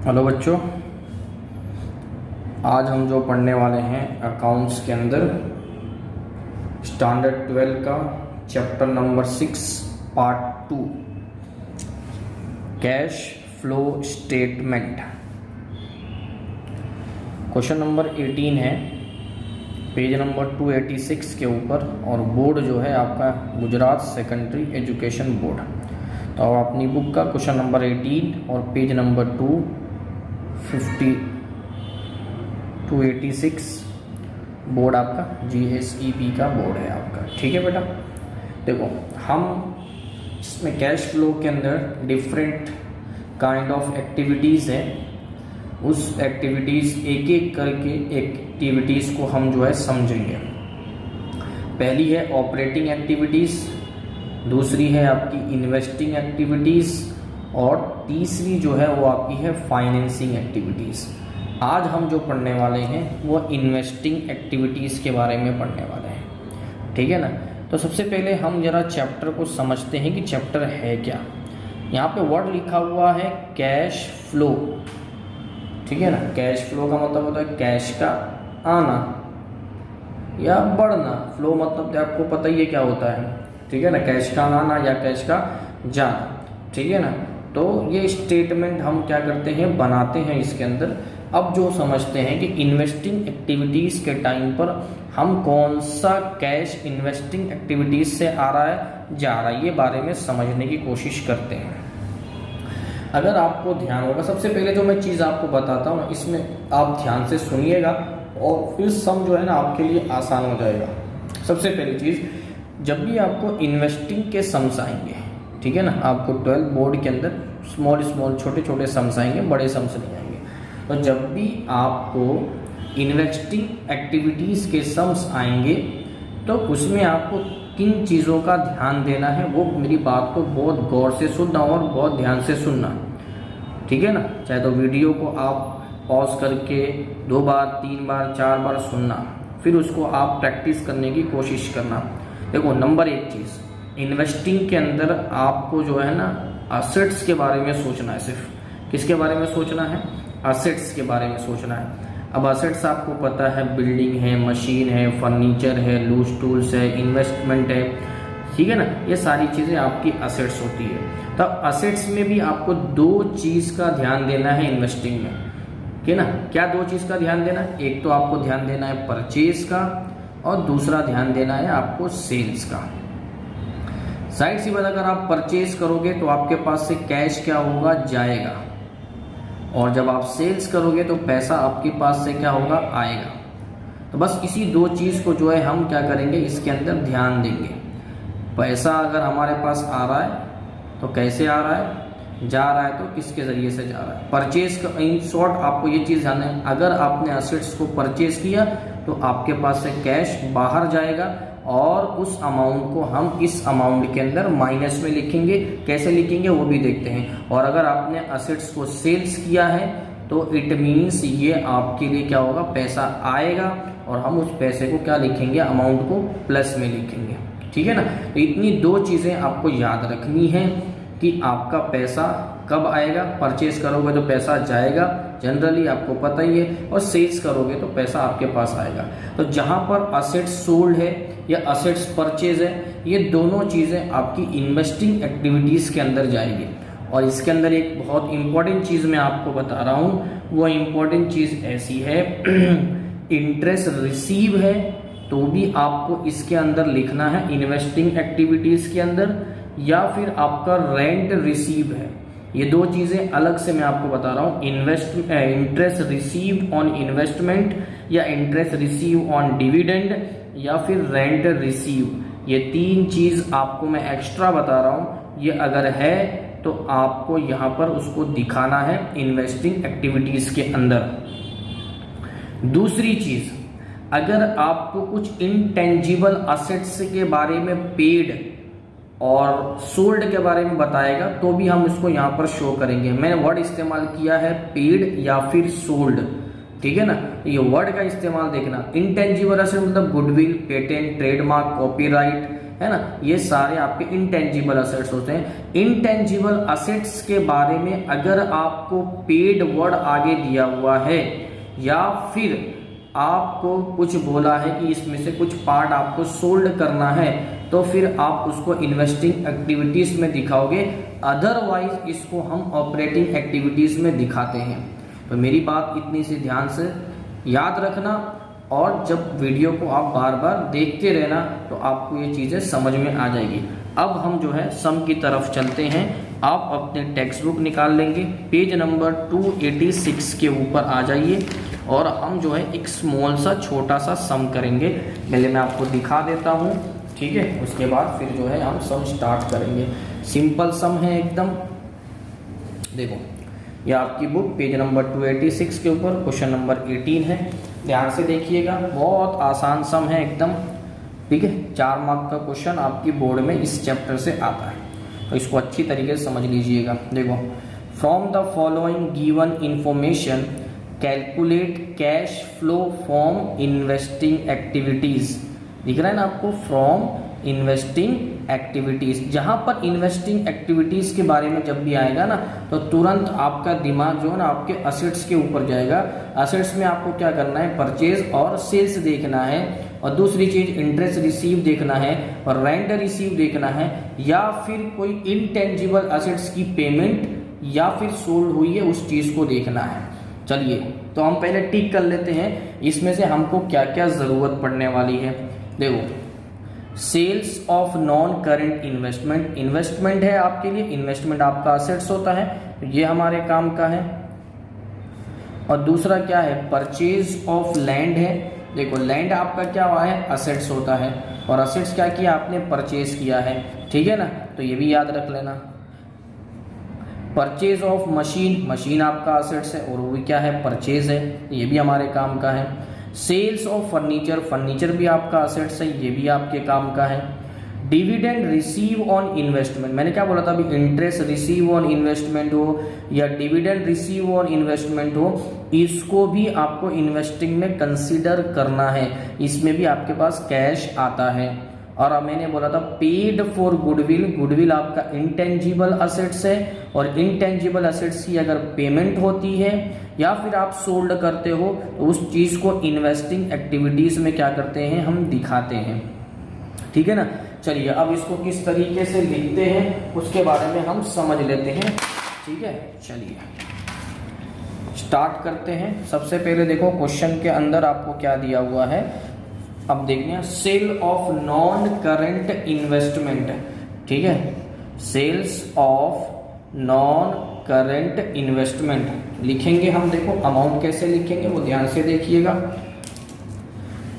Hello बच्चों, आज हम जो पढ़ने वाले हैं अकाउंट्स के अंदर स्टैंडर्ड 12 का chapter number 6 part 2 cash flow statement. Question number 18 है, पेज नंबर 286 के ऊपर, और बोर्ड जो है आपका गुजरात सेकेंडरी एजुकेशन बोर्ड। तो आप अपनी बुक का क्वेश्चन नंबर 18 और पेज नंबर 286 बोर्ड आपका GSEB का बोर्ड है आपका। ठीक है बेटा, देखो हम इसमें कैश फ्लो के अंदर डिफरेंट काइंड ऑफ एक्टिविटीज़ है, उस एक्टिविटीज़ एक एक करके एक्टिविटीज़ को हम जो है समझेंगे। पहली है ऑपरेटिंग एक्टिविटीज़, दूसरी है आपकी इन्वेस्टिंग एक्टिविटीज़, और तीसरी जो है वो आपकी है फाइनेंसिंग एक्टिविटीज़। आज हम जो पढ़ने वाले हैं वो इन्वेस्टिंग एक्टिविटीज़ के बारे में पढ़ने वाले हैं। ठीक है ना। तो सबसे पहले हम जरा चैप्टर को समझते हैं कि चैप्टर है क्या। यहाँ पे वर्ड लिखा हुआ है कैश फ्लो। ठीक है ना। कैश फ्लो का मतलब होता है कैश का आना या बढ़ना। फ्लो मतलब आपको पता ही है क्या होता है। ठीक है ना, कैश का आना या कैश का जाना। ठीक है ना। तो ये स्टेटमेंट हम क्या करते हैं, बनाते हैं इसके अंदर। अब जो समझते हैं कि इन्वेस्टिंग एक्टिविटीज़ के टाइम पर हम कौन सा कैश इन्वेस्टिंग एक्टिविटीज़ से आ रहा है जा रहा है, ये बारे में समझने की कोशिश करते हैं। अगर आपको ध्यान होगा, सबसे पहले जो मैं चीज़ आपको बताता हूँ इसमें आप ध्यान से सुनिएगा और फिर सम जो है ना आपके लिए आसान हो जाएगा। सबसे पहली चीज़, जब भी आपको इन्वेस्टिंग के सम्स आएंगे, ठीक है ना, आपको 12 बोर्ड के अंदर स्मॉल छोटे छोटे सम्स आएंगे, बड़े सम्स नहीं आएंगे। तो जब भी आपको इन्वेस्टिंग एक्टिविटीज़ के सम्स आएंगे तो उसमें आपको किन चीज़ों का ध्यान देना है, वो मेरी बात को बहुत गौर से सुनना और बहुत ध्यान से सुनना। ठीक है ना। चाहे तो वीडियो को आप पॉज करके 2 बार 3 बार 4 बार सुनना, फिर उसको आप प्रैक्टिस करने की कोशिश करना। देखो, नंबर 1 चीज़, इन्वेस्टिंग के अंदर आपको जो है ना असेट्स के बारे में सोचना है। सिर्फ किसके बारे में सोचना है? असेट्स के बारे में सोचना है। अब असेट्स आपको पता है, बिल्डिंग है, मशीन है, फर्नीचर है, लूज टूल्स है, इन्वेस्टमेंट है। ठीक है ना, ये सारी चीज़ें आपकी असेट्स होती है। तब असेट्स में भी आपको 2 चीज़ का ध्यान देना है इन्वेस्टिंग में। ठीक है ना। क्या 2 चीज़ का ध्यान देना है? एक तो आपको ध्यान देना है परचेज का, और दूसरा ध्यान देना है आपको सेल्स का। साइड सी बात, अगर आप परचेज करोगे तो आपके पास से कैश क्या होगा, जाएगा, और जब आप सेल्स करोगे तो पैसा आपके पास से क्या होगा, आएगा। तो बस इसी 2 चीज़ को जो है हम क्या करेंगे, इसके अंदर ध्यान देंगे। पैसा अगर हमारे पास आ रहा है तो कैसे आ रहा है, जा रहा है तो किसके ज़रिए से जा रहा है। परचेज का इन शॉर्ट आपको ये चीज़ ध्यान है, अगर आपने असेट्स को परचेज किया तो आपके पास से कैश बाहर जाएगा, और उस अमाउंट को हम इस अमाउंट के अंदर माइनस में लिखेंगे। कैसे लिखेंगे वो भी देखते हैं। और अगर आपने असेट्स को सेल्स किया है तो इट मीन्स ये आपके लिए क्या होगा, पैसा आएगा, और हम उस पैसे को क्या लिखेंगे, अमाउंट को प्लस में लिखेंगे। ठीक है ना। तो इतनी 2 चीज़ें आपको याद रखनी है कि आपका पैसा कब आएगा। परचेज करोगे तो पैसा जाएगा, जनरली आपको पता ही है, और सेल्स करोगे तो पैसा आपके पास आएगा। तो जहां पर असेट्स सोल्ड है या असेट्स परचेज है, ये दोनों चीज़ें आपकी इन्वेस्टिंग एक्टिविटीज़ के अंदर जाएगी। और इसके अंदर एक बहुत इंपॉर्टेंट चीज़ मैं आपको बता रहा हूँ, वो इंपॉर्टेंट चीज़ ऐसी है इंटरेस्ट रिसीव है तो भी आपको इसके अंदर लिखना है इन्वेस्टिंग एक्टिविटीज़ के अंदर, या फिर आपका रेंट रिसीव है। ये 2 चीज़ें अलग से मैं आपको बता रहा हूँ। इंटरेस्ट रिसीव ऑन इन्वेस्टमेंट, या इंटरेस्ट रिसीव ऑन डिविडेंड, या फिर रेंट रिसीव। ये 3 चीज़ आपको मैं एक्स्ट्रा बता रहा हूँ। ये अगर है तो आपको यहाँ पर उसको दिखाना है इन्वेस्टिंग एक्टिविटीज़ के अंदर। दूसरी चीज़, अगर आपको कुछ इनटेंजिबल असेट्स के बारे में पेड और सोल्ड के बारे में बताएगा तो भी हम इसको यहाँ पर शो करेंगे। मैंने वर्ड इस्तेमाल किया है पेड या फिर सोल्ड। ठीक है ना। ये वर्ड का इस्तेमाल देखना। इंटेंजिबल असेट मतलब गुडविल, पेटेंट, ट्रेडमार्क, कॉपीराइट, है ना, ये सारे आपके इंटेंजिबल असेट्स होते हैं। इंटेंजिबल असेट्स के बारे में अगर आपको पेड वर्ड आगे दिया हुआ है या फिर आपको कुछ बोला है कि इसमें से कुछ पार्ट आपको सोल्ड करना है, तो फिर आप उसको इन्वेस्टिंग एक्टिविटीज में दिखाओगे, अदरवाइज इसको हम ऑपरेटिंग एक्टिविटीज में दिखाते हैं। तो मेरी बात इतनी सी ध्यान से याद रखना, और जब वीडियो को आप बार बार देखते रहना तो आपको ये चीज़ें समझ में आ जाएगी। अब हम जो है सम की तरफ चलते हैं। आप अपने टेक्स्ट बुक निकाल लेंगे, पेज नंबर 286 के ऊपर आ जाइए और हम जो है एक स्मॉल सा छोटा सा सम करेंगे। पहले मैं आपको दिखा देता हूँ, ठीक है, उसके बाद फिर जो है हम सम स्टार्ट करेंगे। सिंपल सम है एकदम। देखो ये आपकी बुक पेज नंबर 286 के ऊपर क्वेश्चन नंबर 18 है, ध्यान से देखिएगा। बहुत आसान सम है एकदम, ठीक है। 4 मार्क का क्वेश्चन आपकी बोर्ड में इस चैप्टर से आता है, तो इसको अच्छी तरीके से समझ लीजिएगा। देखो, from the following given information calculate cash flow from investing activities. दिख रहा है ना आपको, फ्रॉम इन्वेस्टिंग एक्टिविटीज। जहां पर इन्वेस्टिंग एक्टिविटीज के बारे में जब भी आएगा ना, तो तुरंत आपका दिमाग जो है ना आपके असेट्स के ऊपर जाएगा। असेट्स में आपको क्या करना है, परचेज और सेल्स देखना है, और दूसरी चीज इंटरेस्ट रिसीव देखना है, और रेंट रिसीव देखना है, या फिर कोई इनटेंजिबल असेट्स की पेमेंट या फिर सोल्ड हुई है उस चीज को देखना है। चलिए तो हम पहले टिक कर लेते हैं इसमें से हमको क्या क्या जरूरत पड़ने वाली है। देखो, sales of non current investment, investment है आपके लिए, इन्वेस्टमेंट आपका असेट्स होता है, ये हमारे काम का है। और दूसरा क्या है, परचेज ऑफ लैंड है। देखो लैंड आपका क्या हुआ है, असेट्स होता है, और असेट्स क्या किया आपने, परचेज किया है, ठीक है ना, तो ये भी याद रख लेना। परचेज ऑफ मशीन, मशीन आपका असेट्स है और वो भी क्या है, परचेज है, ये भी हमारे काम का है। सेल्स ऑफ फर्नीचर, फर्नीचर भी आपका असेट्स है, ये भी आपके काम का है। डिविडेंड रिसीव ऑन इन्वेस्टमेंट, मैंने क्या बोला था अभी, इंटरेस्ट रिसीव ऑन इन्वेस्टमेंट हो या डिविडेंड रिसीव ऑन इन्वेस्टमेंट हो, इसको भी आपको इन्वेस्टिंग में कंसीडर करना है, इसमें भी आपके पास कैश आता है। और अब मैंने बोला था पेड फॉर गुडविल, गुडविल आपका इंटेंजिबल असेट्स है, और इंटेंजिबल असेट्स की अगर पेमेंट होती है या फिर आप सोल्ड करते हो तो उस चीज को इन्वेस्टिंग एक्टिविटीज में क्या करते हैं, हम दिखाते हैं, ठीक है ना। चलिए अब इसको किस तरीके से लिखते हैं उसके बारे में हम समझ लेते हैं, ठीक है। चलिए स्टार्ट करते हैं। सबसे पहले देखो क्वेश्चन के अंदर आपको क्या दिया हुआ है, अब देखते हैं। Sale of non current investment, ठीक है, sales of non current investment लिखेंगे हम। देखो अमाउंट कैसे लिखेंगे वो ध्यान से देखिएगा।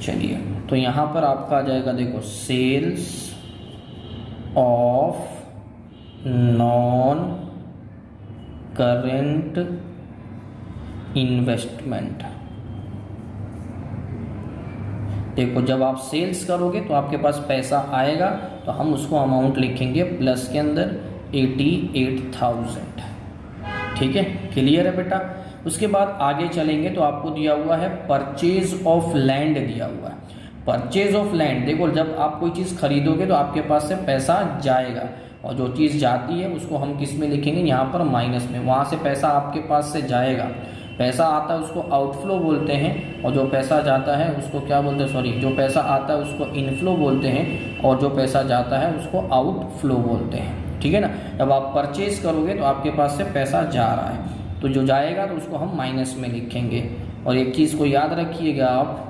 चलिए तो यहां पर आपका आ जाएगा, देखो sales of non current investment. देखो जब आप सेल्स करोगे तो आपके पास पैसा आएगा, तो हम उसको अमाउंट लिखेंगे प्लस के अंदर 88,000, ठीक है, क्लियर है बेटा। उसके बाद आगे चलेंगे तो आपको दिया हुआ है परचेज ऑफ लैंड दिया हुआ है। परचेज ऑफ लैंड, देखो जब आप कोई चीज़ खरीदोगे तो आपके पास से पैसा जाएगा, और जो चीज़ जाती है उसको हम किस में लिखेंगे, यहाँ पर माइनस में। वहाँ से पैसा आपके पास से जाएगा, पैसा आता है उसको आउटफ्लो बोलते हैं, और जो पैसा जाता है उसको क्या बोलते हैं, सॉरी, जो पैसा आता है उसको इनफ्लो बोलते हैं, और जो पैसा जाता है उसको आउटफ्लो बोलते हैं, ठीक है ना। जब आप परचेज करोगे तो आपके पास से पैसा जा रहा है, तो जो जाएगा तो उसको हम माइनस में लिखेंगे। और एक चीज़ को याद रखिएगा आप,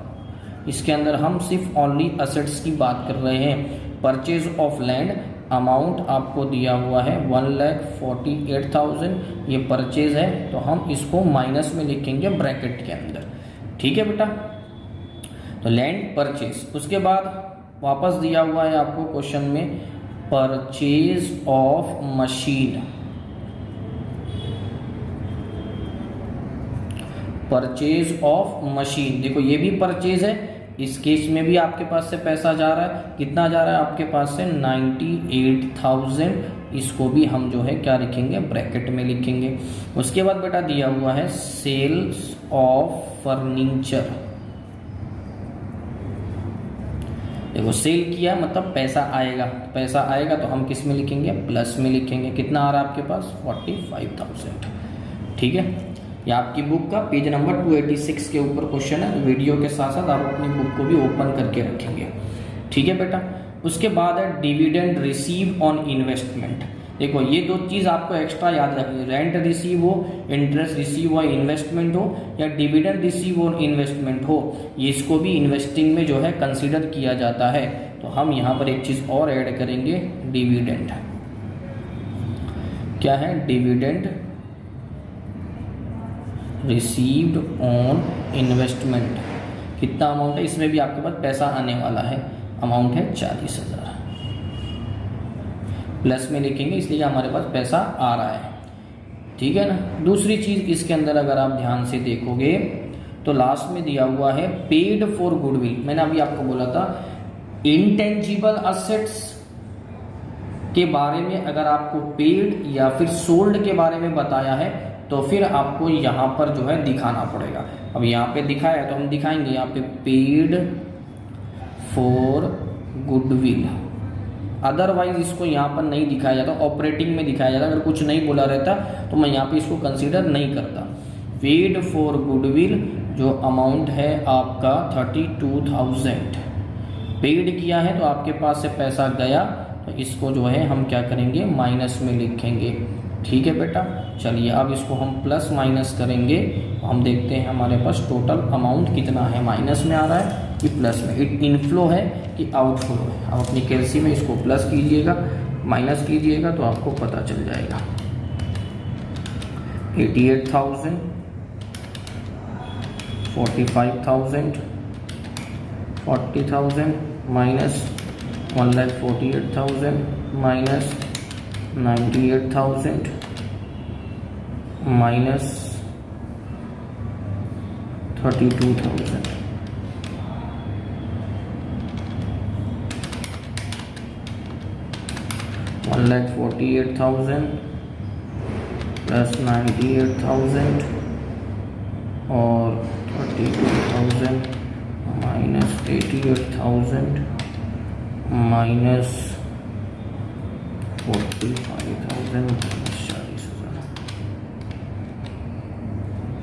इसके अंदर हम सिर्फ ओनली असेट्स की बात कर रहे हैं। परचेज ऑफ लैंड, अमाउंट आपको दिया हुआ है 1,48,000, ये परचेज है, तो हम इसको माइनस में लिखेंगे ब्रैकेट के अंदर, ठीक है बेटा। तो लैंड परचेज, उसके बाद वापस दिया हुआ है आपको क्वेश्चन में purchase of machine, purchase of machine. देखो ये भी परचेज है, इस केस में भी आपके पास से पैसा जा रहा है, कितना जा रहा है आपके पास से 98,000, इसको भी हम जो है क्या लिखेंगे, ब्रैकेट में लिखेंगे। उसके बाद बेटा दिया हुआ है सेल्स ऑफ फर्नीचर, देखो सेल किया मतलब पैसा आएगा, पैसा आएगा तो हम किस में लिखेंगे, प्लस में लिखेंगे। कितना आ रहा है आपके पास, 45,000। ठीक है, ये आपकी बुक का पेज नंबर 286 के ऊपर क्वेश्चन है। वीडियो के साथ साथ आप अपनी बुक को भी ओपन करके रखेंगे। ठीक है बेटा, उसके बाद है डिविडेंड रिसीव ऑन इन्वेस्टमेंट। देखो ये दो चीज़ आपको एक्स्ट्रा याद रखनी, रेंट रिसीव हो, इंटरेस्ट रिसीव हो, इन्वेस्टमेंट हो, या डिविडेंड रिसीव ऑन इन्वेस्टमेंट हो, ये इसको भी इन्वेस्टिंग में जो है कंसीडर किया जाता है। तो हम यहाँ पर एक चीज़ और ऐड करेंगे, डिविडेंड। क्या है, डिविडेंड रिसीव्ड ऑन इन्वेस्टमेंट। कितना अमाउंट है, इसमें भी आपके पास पैसा आने वाला है, अमाउंट है 40,000। प्लस में लिखेंगे इसलिए हमारे पास पैसा आ रहा है। ठीक है ना। दूसरी चीज़ इसके अंदर अगर आप ध्यान से देखोगे तो लास्ट में दिया हुआ है पेड फॉर गुडविल। मैंने अभी आपको बोला था इंटेंजिबल असेट्स के बारे में अगर आपको पेड या फिर सोल्ड के बारे में बताया है तो फिर आपको यहाँ पर जो है दिखाना पड़ेगा। अब यहाँ पे दिखाया है तो हम दिखाएंगे यहाँ पे पेड फॉर गुडविल। अदरवाइज इसको यहाँ पर नहीं दिखाया जाता, ऑपरेटिंग में दिखाया जाता। अगर कुछ नहीं बोला रहता तो मैं यहाँ पे इसको कंसीडर नहीं करता। पेड फॉर गुडविल जो अमाउंट है आपका 32,000 पेड किया है, तो आपके पास से पैसा गया तो इसको जो है हम क्या करेंगे, माइनस में लिखेंगे। ठीक है बेटा, चलिए अब इसको हम प्लस माइनस करेंगे। हम देखते हैं हमारे पास टोटल अमाउंट कितना है, माइनस में आ रहा है कि प्लस में, इनफ्लो है कि आउटफ्लो है। आप अपनी कैलसी में इसको प्लस कीजिएगा, माइनस कीजिएगा तो आपको पता चल जाएगा। 88,000, 45,000, 40,000 माइनस 1,48,000 माइनस 98,000 माइनस 32,000। $1,48,000 प्लस 98,000 और 32,000 माइनस 88,000 माइनस 45,000 माइनस 40,000।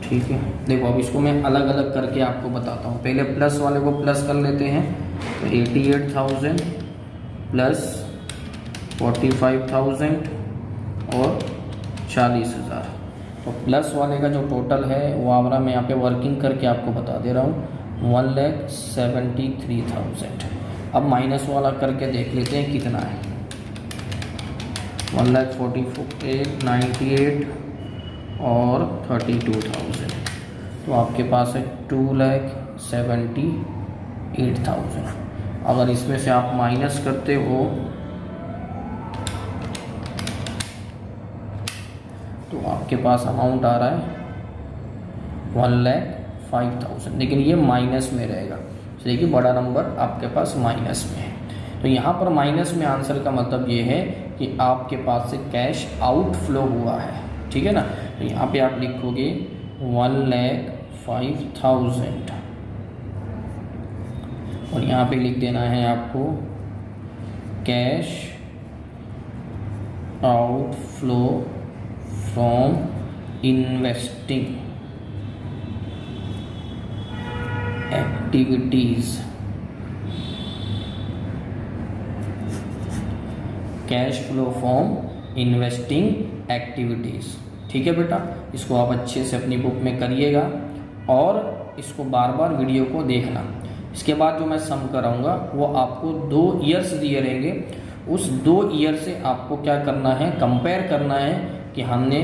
ठीक है, देखो अब इसको मैं अलग अलग करके आपको बताता हूँ। पहले प्लस वाले को प्लस कर लेते हैं, तो 88,000 प्लस 45,000 और 40,000। तो प्लस वाले का जो टोटल है वो आवरा मैं यहाँ पे वर्किंग करके आपको बता दे रहा हूँ, 1,73,000। अब माइनस वाला करके देख लेते हैं कितना है, 1,48,98 और 32,000। तो आपके पास है 2,78,000। अगर इसमें से आप माइनस करते हो तो आपके पास अमाउंट आ रहा है 1,05,000, लेकिन ये माइनस में रहेगा इसलिए कि बड़ा नंबर आपके पास माइनस में है। तो यहाँ पर माइनस में आंसर का मतलब ये है कि आपके पास से कैश आउटफ्लो हुआ है। ठीक है ना। तो यहाँ पे आप लिखोगे 1,05,000 और यहाँ पे लिख देना है आपको cash outflow from investing activities, cash flow from investing activities. ठीक है बेटा, इसको आप अच्छे से अपनी बुक में करिएगा और इसको बार बार वीडियो को देखना। इसके बाद जो मैं सम कराऊंगा वो आपको 2 ईयर्स दिए रहेंगे, उस 2 ईयर से आपको क्या करना है, कंपेयर करना है कि हमने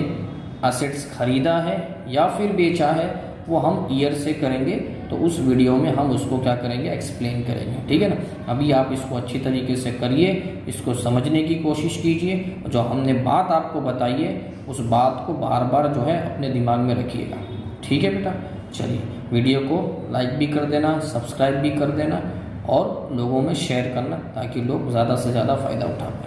असेट्स खरीदा है या फिर बेचा है, वो हम ईयर से करेंगे। तो उस वीडियो में हम उसको क्या करेंगे, एक्सप्लेन करेंगे। ठीक है ना। अभी आप इसको अच्छी तरीके से करिए, इसको समझने की कोशिश कीजिए, जो हमने बात आपको बताई है उस बात को बार बार जो है अपने दिमाग में रखिएगा। ठीक है बेटा, चलिए वीडियो को लाइक भी कर देना, सब्सक्राइब भी कर देना और लोगों में शेयर करना ताकि लोग ज़्यादा से ज़्यादा फ़ायदा उठा पाएँ।